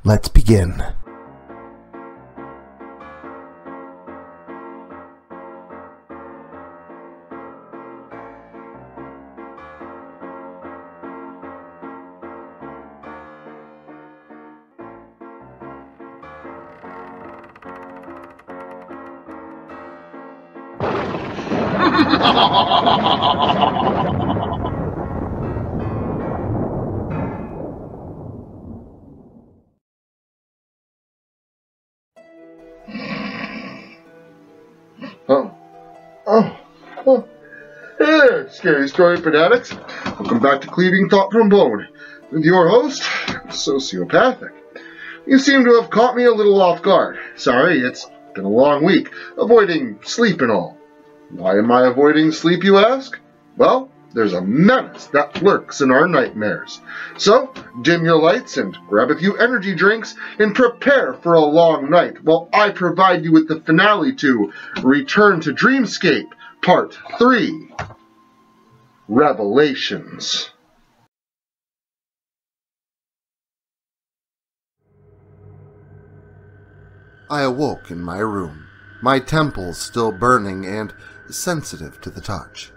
Let's begin. Hey, Scary Story Fanatics. Welcome back to Cleaving Thought from Bone with your host, Sociopathic. You seem to have caught me a little off guard. Sorry, it's been a long week, avoiding sleep and all. Why am I avoiding sleep, you ask? Well, there's a menace that lurks in our nightmares. So, dim your lights and grab a few energy drinks and prepare for a long night while I provide you with the finale to Return to Dreamscape, Part 3. Revelations. I awoke in my room, my temples still burning and sensitive to the touch.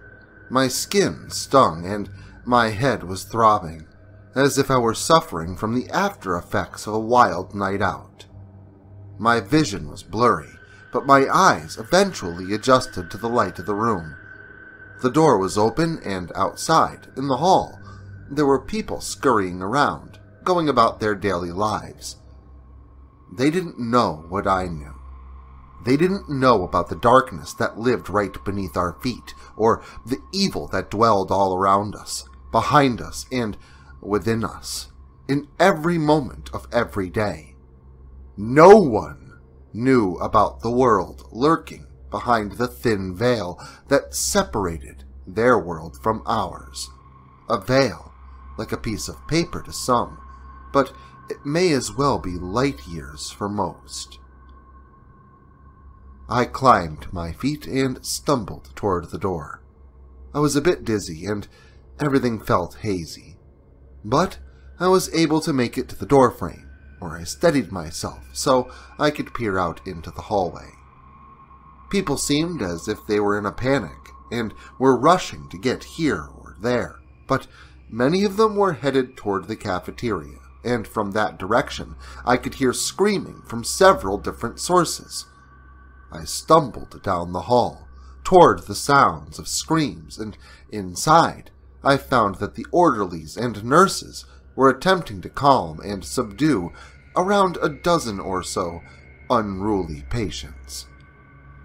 My skin stung and my head was throbbing, as if I were suffering from the after effects of a wild night out. My vision was blurry, but my eyes eventually adjusted to the light of the room. The door was open, and outside, in the hall, there were people scurrying around, going about their daily lives. They didn't know what I knew. They didn't know about the darkness that lived right beneath our feet, or the evil that dwelled all around us, behind us, and within us, in every moment of every day. No one knew about the world lurking behind the thin veil that separated their world from ours. A veil, like a piece of paper to some, but it may as well be light years for most. I climbed to my feet and stumbled toward the door. I was a bit dizzy and everything felt hazy, but I was able to make it to the doorframe, where I steadied myself so I could peer out into the hallway. People seemed as if they were in a panic and were rushing to get here or there, but many of them were headed toward the cafeteria, and from that direction I could hear screaming from several different sources. I stumbled down the hall, toward the sounds of screams, and inside I found that the orderlies and nurses were attempting to calm and subdue around a dozen or so unruly patients.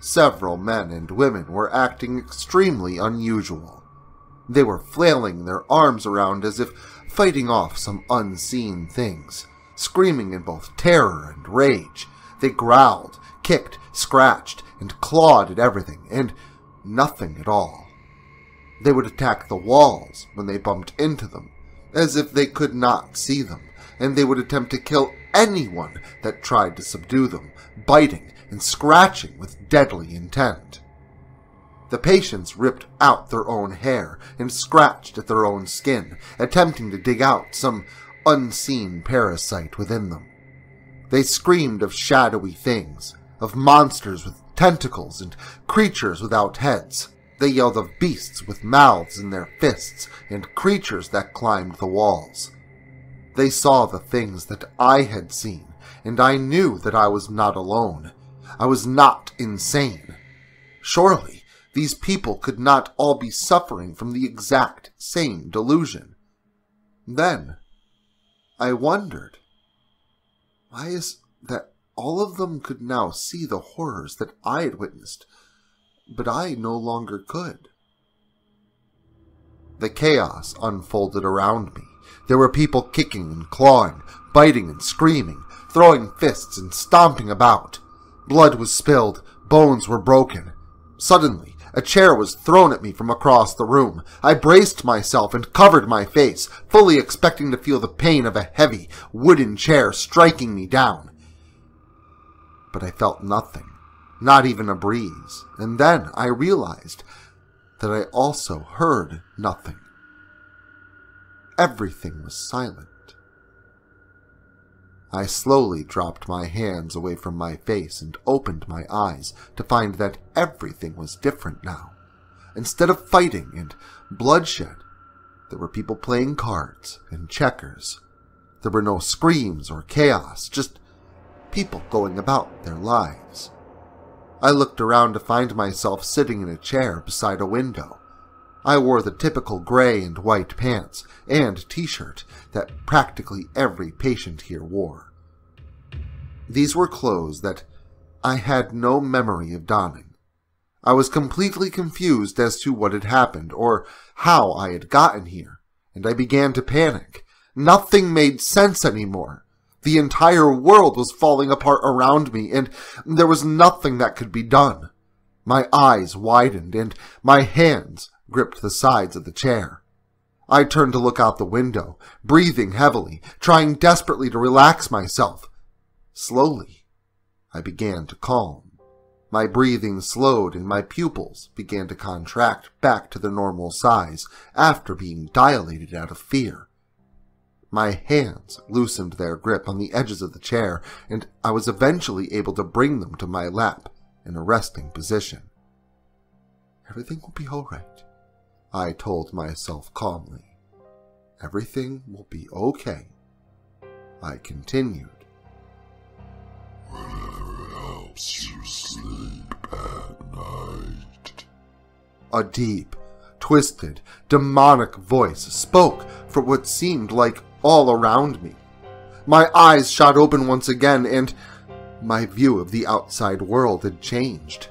Several men and women were acting extremely unusual. They were flailing their arms around as if fighting off some unseen things, screaming in both terror and rage. They growled, kicked, scratched, and clawed at everything, and nothing at all. They would attack the walls when they bumped into them, as if they could not see them, and they would attempt to kill anyone that tried to subdue them, biting and scratching with deadly intent. The patients ripped out their own hair and scratched at their own skin, attempting to dig out some unseen parasite within them. They screamed of shadowy things, of monsters with tentacles and creatures without heads. They yelled of beasts with mouths in their fists and creatures that climbed the walls. They saw the things that I had seen, and I knew that I was not alone. I was not insane. Surely, these people could not all be suffering from the exact same delusion. Then, I wondered, why is that all of them could now see the horrors that I had witnessed, but I no longer could? The chaos unfolded around me. There were people kicking and clawing, biting and screaming, throwing fists and stomping about. Blood was spilled, bones were broken. Suddenly, a chair was thrown at me from across the room. I braced myself and covered my face, fully expecting to feel the pain of a heavy, wooden chair striking me down. But I felt nothing, not even a breeze, and then I realized that I also heard nothing. Everything was silent. I slowly dropped my hands away from my face and opened my eyes to find that everything was different now. Instead of fighting and bloodshed, there were people playing cards and checkers. There were no screams or chaos, just people going about their lives. I looked around to find myself sitting in a chair beside a window. I wore the typical gray and white pants and t-shirt that practically every patient here wore. These were clothes that I had no memory of donning. I was completely confused as to what had happened or how I had gotten here, and I began to panic. Nothing made sense anymore. The entire world was falling apart around me, and there was nothing that could be done. My eyes widened, and my hands gripped the sides of the chair. I turned to look out the window, breathing heavily, trying desperately to relax myself. Slowly, I began to calm. My breathing slowed and my pupils began to contract back to their normal size after being dilated out of fear. My hands loosened their grip on the edges of the chair, and I was eventually able to bring them to my lap in a resting position. "Everything will be all right," I told myself calmly. "Everything will be okay." I continued. "Whatever helps you sleep at night." A deep, twisted, demonic voice spoke for what seemed like all around me. My eyes shot open once again, and my view of the outside world had changed.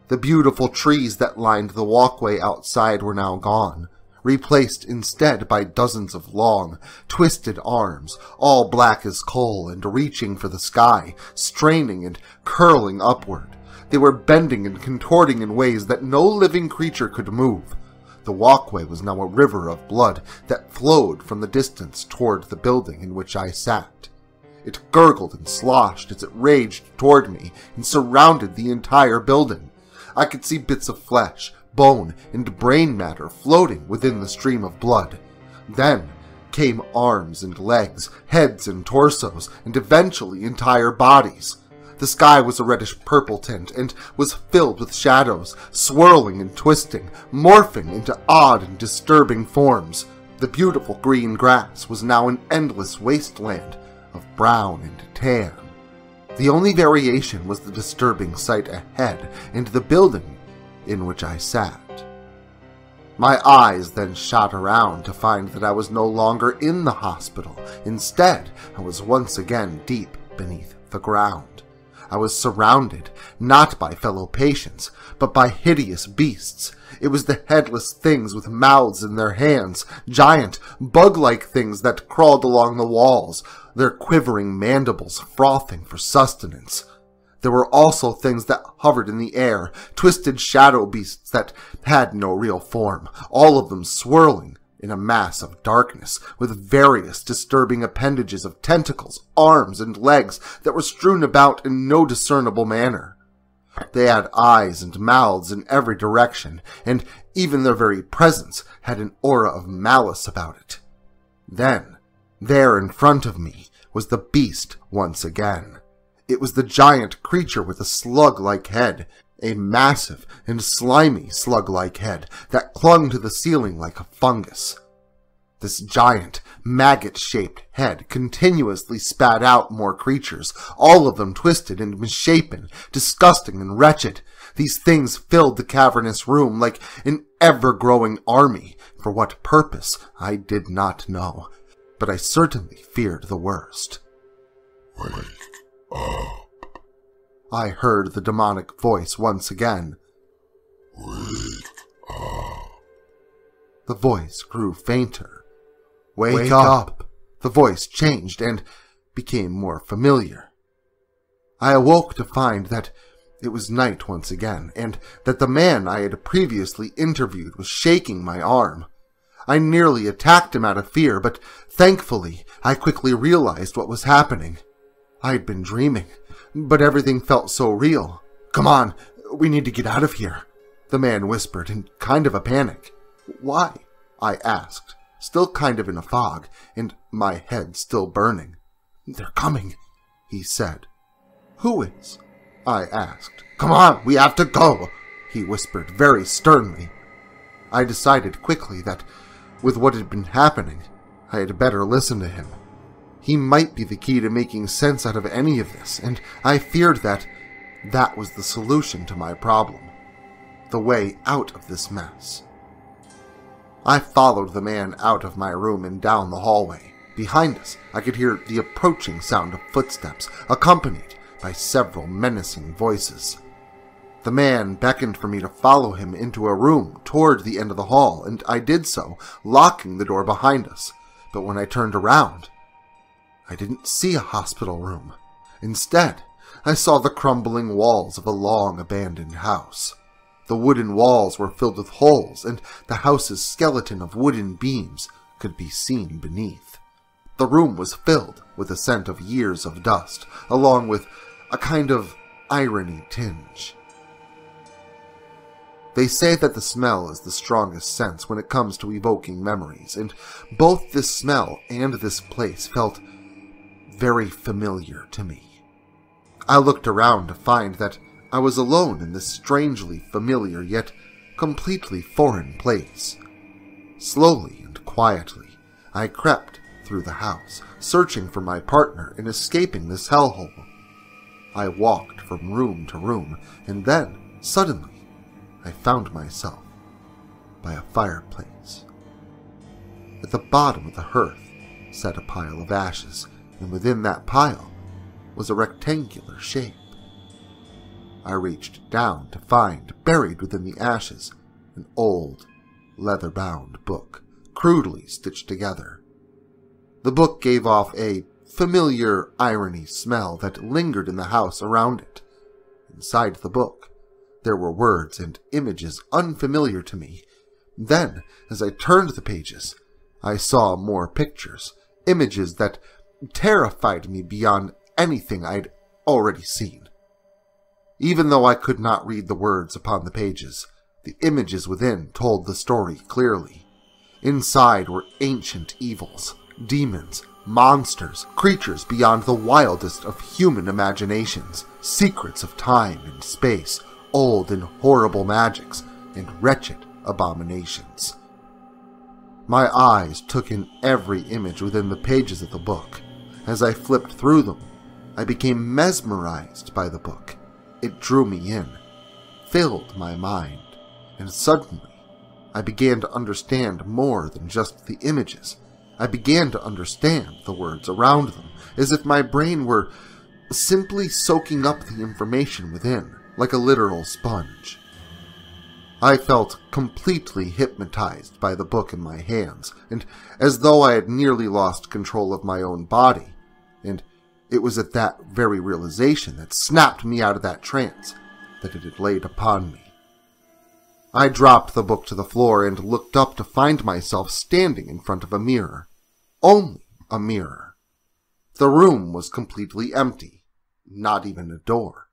The beautiful trees that lined the walkway outside were now gone, replaced instead by dozens of long, twisted arms, all black as coal and reaching for the sky, straining and curling upward. They were bending and contorting in ways that no living creature could move. The walkway was now a river of blood that flowed from the distance toward the building in which I sat. It gurgled and sloshed as it raged toward me and surrounded the entire building. I could see bits of flesh, bone, and brain matter floating within the stream of blood. Then came arms and legs, heads and torsos, and eventually entire bodies. The sky was a reddish-purple tint and was filled with shadows, swirling and twisting, morphing into odd and disturbing forms. The beautiful green grass was now an endless wasteland of brown and tan. The only variation was the disturbing sight ahead and the building in which I sat. My eyes then shot around to find that I was no longer in the hospital. Instead, I was once again deep beneath the ground. I was surrounded, not by fellow patients, but by hideous beasts. It was the headless things with mouths in their hands, giant, bug-like things that crawled along the walls, their quivering mandibles frothing for sustenance. There were also things that hovered in the air, twisted shadow beasts that had no real form, all of them swirling in a mass of darkness, with various disturbing appendages of tentacles, arms, and legs that were strewn about in no discernible manner. They had eyes and mouths in every direction, and even their very presence had an aura of malice about it. Then, there in front of me, was the beast once again. It was the giant creature with a slug-like head, a massive and slimy slug-like head that clung to the ceiling like a fungus. This giant, maggot-shaped head continuously spat out more creatures, all of them twisted and misshapen, disgusting and wretched. These things filled the cavernous room like an ever-growing army. For what purpose, I did not know, but I certainly feared the worst. "Wake up." I heard the demonic voice once again. "Wake up." The voice grew fainter. Wake up! The voice changed and became more familiar. I awoke to find that it was night once again, and that the man I had previously interviewed was shaking my arm. I nearly attacked him out of fear, but thankfully I quickly realized what was happening. I had been dreaming, but everything felt so real. "Come on, we need to get out of here," the man whispered in kind of a panic. "Why?" I asked, still kind of in a fog, and my head still burning. "They're coming," he said. "Who is?" I asked. "Come on, we have to go," he whispered very sternly. I decided quickly that, with what had been happening, I had better listen to him. He might be the key to making sense out of any of this, and I feared that that was the solution to my problem, the way out of this mess. I followed the man out of my room and down the hallway. Behind us, I could hear the approaching sound of footsteps, accompanied by several menacing voices. The man beckoned for me to follow him into a room toward the end of the hall, and I did so, locking the door behind us. But when I turned around, I didn't see a hospital room. Instead, I saw the crumbling walls of a long abandoned house. The wooden walls were filled with holes, and the house's skeleton of wooden beams could be seen beneath. The room was filled with a scent of years of dust, along with a kind of irony tinge. They say that the smell is the strongest sense when it comes to evoking memories, and both this smell and this place felt very familiar to me. I looked around to find that I was alone in this strangely familiar yet completely foreign place. Slowly and quietly, I crept through the house, searching for my partner and escaping this hellhole. I walked from room to room, and then, suddenly, I found myself by a fireplace. At the bottom of the hearth sat a pile of ashes, and within that pile was a rectangular shape. I reached down to find, buried within the ashes, an old, leather-bound book, crudely stitched together. The book gave off a familiar irony smell that lingered in the house around it. Inside the book, there were words and images unfamiliar to me. Then, as I turned the pages, I saw more pictures, images that terrified me beyond anything I'd already seen. Even though I could not read the words upon the pages, the images within told the story clearly. Inside were ancient evils, demons, monsters, creatures beyond the wildest of human imaginations, secrets of time and space, old and horrible magics, and wretched abominations. My eyes took in every image within the pages of the book. As I flipped through them, I became mesmerized by the book. It drew me in, filled my mind, and suddenly I began to understand more than just the images. I began to understand the words around them, as if my brain were simply soaking up the information within, like a literal sponge. I felt completely hypnotized by the book in my hands, and as though I had nearly lost control of my own body, and it was at that very realization that snapped me out of that trance that it had laid upon me. I dropped the book to the floor and looked up to find myself standing in front of a mirror. Only a mirror. The room was completely empty, not even a door.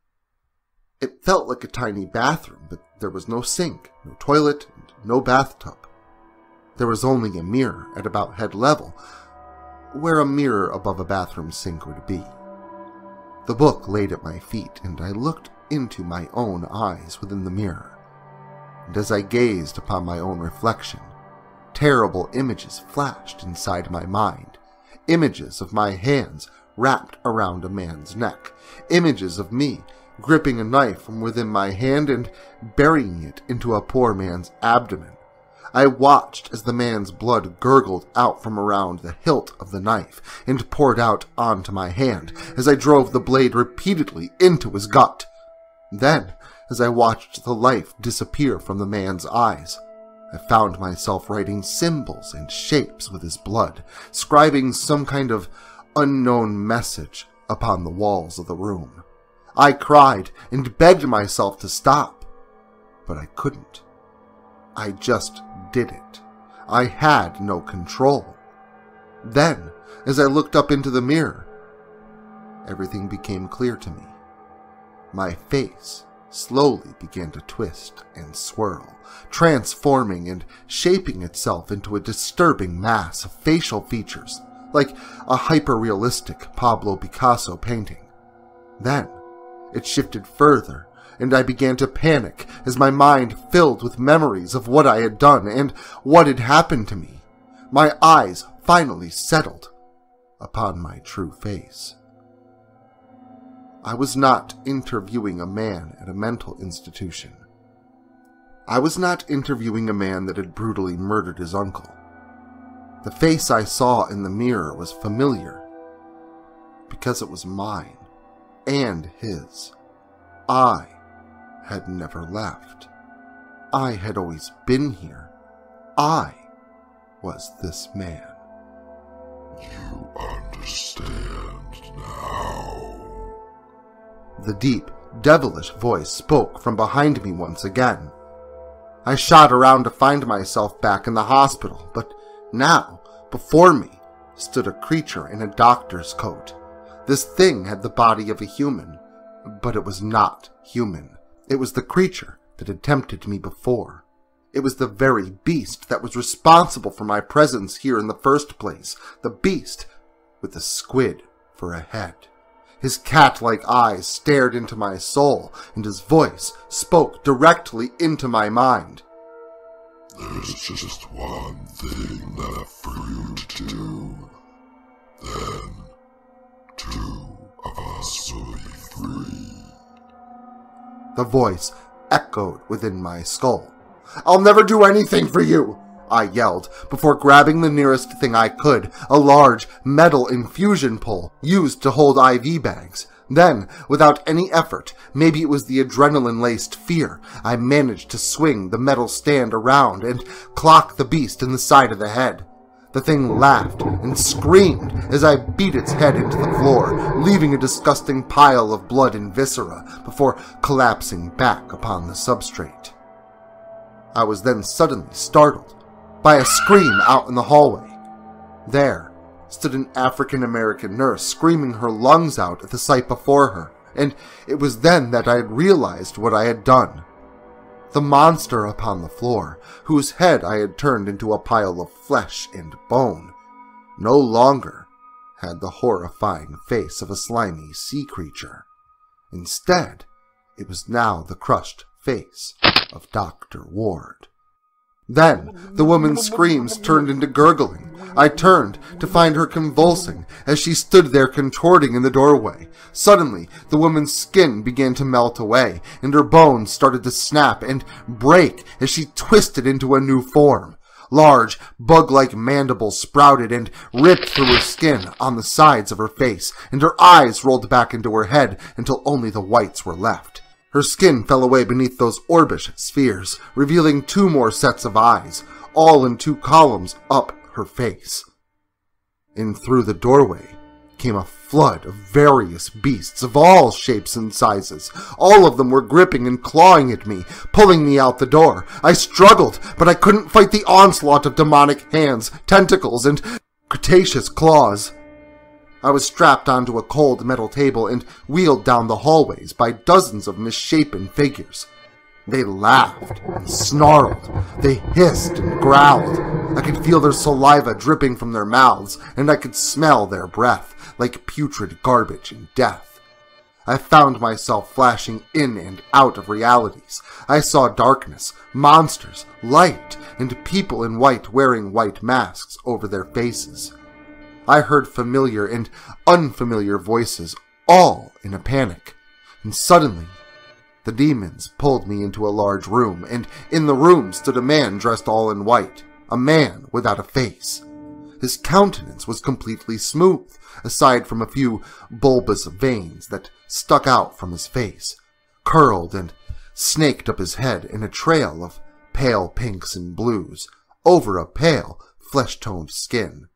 It felt like a tiny bathroom, but there was no sink, no toilet, and no bathtub. There was only a mirror at about head level, where a mirror above a bathroom sink would be. The book laid at my feet, and I looked into my own eyes within the mirror. And as I gazed upon my own reflection, terrible images flashed inside my mind. Images of my hands wrapped around a man's neck. Images of me gripping a knife from within my hand and burying it into a poor man's abdomen. I watched as the man's blood gurgled out from around the hilt of the knife and poured out onto my hand as I drove the blade repeatedly into his gut. Then, as I watched the life disappear from the man's eyes, I found myself writing symbols and shapes with his blood, scribing some kind of unknown message upon the walls of the room. I cried and begged myself to stop, but I couldn't. I just did it. I had no control. Then, as I looked up into the mirror, everything became clear to me. My face slowly began to twist and swirl, transforming and shaping itself into a disturbing mass of facial features, like a hyper-realistic Pablo Picasso painting. Then, it shifted further, and I began to panic as my mind filled with memories of what I had done and what had happened to me. My eyes finally settled upon my true face. I was not interviewing a man at a mental institution. I was not interviewing a man that had brutally murdered his uncle. The face I saw in the mirror was familiar, because it was mine and his. I had never left. I had always been here. I was this man. You understand now. The deep, devilish voice spoke from behind me once again. I shot around to find myself back in the hospital, but now, before me, stood a creature in a doctor's coat. This thing had the body of a human, but it was not human. It was the creature that had tempted me before. It was the very beast that was responsible for my presence here in the first place, the beast with the squid for a head. His cat-like eyes stared into my soul, and his voice spoke directly into my mind. There's just one thing left for you to do. Then, 2 of us will be free. The voice echoed within my skull. "I'll never do anything for you!" I yelled, before grabbing the nearest thing I could, a large metal infusion pole used to hold IV bags. Then, without any effort, maybe it was the adrenaline-laced fear, I managed to swing the metal stand around and clock the beast in the side of the head. The thing laughed and screamed as I beat its head into the floor, leaving a disgusting pile of blood and viscera before collapsing back upon the substrate. I was then suddenly startled by a scream out in the hallway. There stood an African-American nurse screaming her lungs out at the sight before her, and it was then that I had realized what I had done. The monster upon the floor, whose head I had turned into a pile of flesh and bone, no longer had the horrifying face of a slimy sea creature. Instead, it was now the crushed face of Dr. Ward. Then, the woman's screams turned into gurgling. I turned to find her convulsing as she stood there contorting in the doorway. Suddenly, the woman's skin began to melt away, and her bones started to snap and break as she twisted into a new form. Large, bug-like mandibles sprouted and ripped through her skin on the sides of her face, and her eyes rolled back into her head until only the whites were left. Her skin fell away beneath those orbish spheres, revealing 2 more sets of eyes, all in 2 columns up her face. In through the doorway came a flood of various beasts of all shapes and sizes. All of them were gripping and clawing at me, pulling me out the door. I struggled, but I couldn't fight the onslaught of demonic hands, tentacles, and cretaceous claws. I was strapped onto a cold metal table and wheeled down the hallways by dozens of misshapen figures. They laughed and snarled. They hissed and growled. I could feel their saliva dripping from their mouths, and I could smell their breath like putrid garbage and death. I found myself flashing in and out of realities. I saw darkness, monsters, light, and people in white wearing white masks over their faces. I heard familiar and unfamiliar voices, all in a panic, and suddenly the demons pulled me into a large room, and in the room stood a man dressed all in white, a man without a face. His countenance was completely smooth, aside from a few bulbous veins that stuck out from his face, curled and snaked up his head in a trail of pale pinks and blues, over a pale, flesh-toned skin.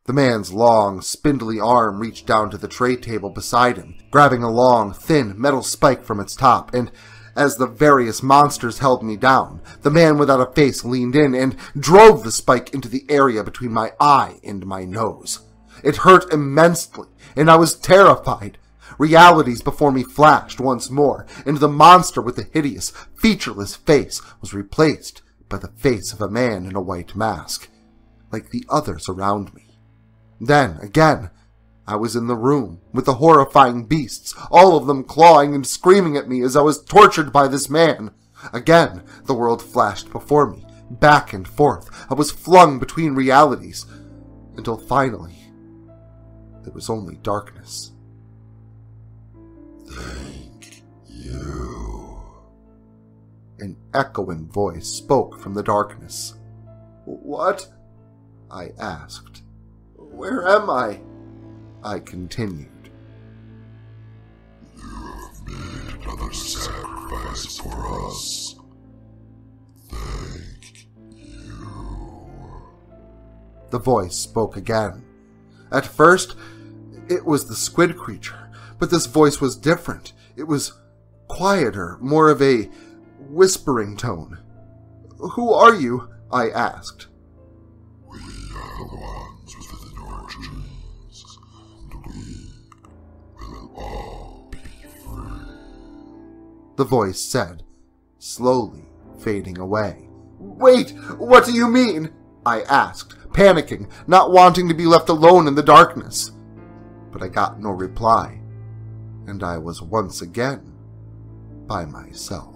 The man's long, spindly arm reached down to the tray table beside him, grabbing a long, thin metal spike from its top, and as the various monsters held me down, the man without a face leaned in and drove the spike into the area between my eye and my nose. It hurt immensely, and I was terrified. Realities before me flashed once more, and the monster with the hideous, featureless face was replaced by the face of a man in a white mask, like the others around me. Then, again, I was in the room with the horrifying beasts, all of them clawing and screaming at me as I was tortured by this man. Again, the world flashed before me, back and forth. I was flung between realities, until finally, there was only darkness. Thank you. An echoing voice spoke from the darkness. What? I asked. Where am I? I continued. You have made another sacrifice for us. Thank you. The voice spoke again. At first, it was the squid creature, but this voice was different. It was quieter, more of a whispering tone. Who are you? I asked. We are the ones within your dreams, and we will all be free. The voice said, slowly fading away. Wait, what do you mean? I asked, panicking, not wanting to be left alone in the darkness. But I got no reply, and I was once again by myself.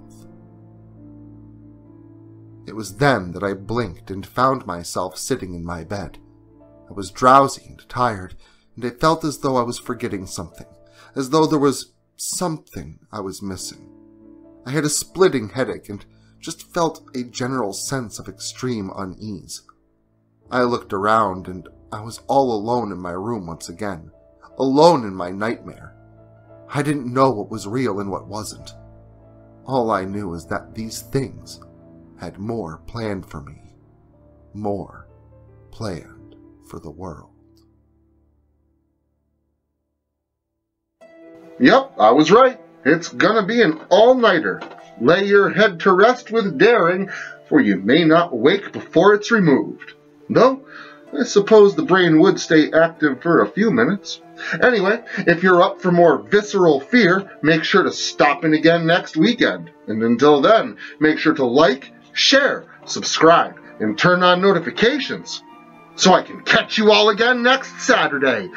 It was then that I blinked and found myself sitting in my bed. I was drowsy and tired, and I felt as though I was forgetting something, as though there was something I was missing. I had a splitting headache and just felt a general sense of extreme unease. I looked around, and I was all alone in my room once again, alone in my nightmare. I didn't know what was real and what wasn't. All I knew is that these things had more planned for me, more planned for the world. Yep, I was right. It's gonna be an all-nighter. Lay your head to rest with daring, for you may not wake before it's removed. Though, I suppose the brain would stay active for a few minutes. Anyway, if you're up for more visceral fear, make sure to stop in again next weekend. And until then, make sure to like, share, subscribe, and turn on notifications so I can catch you all again next Saturday.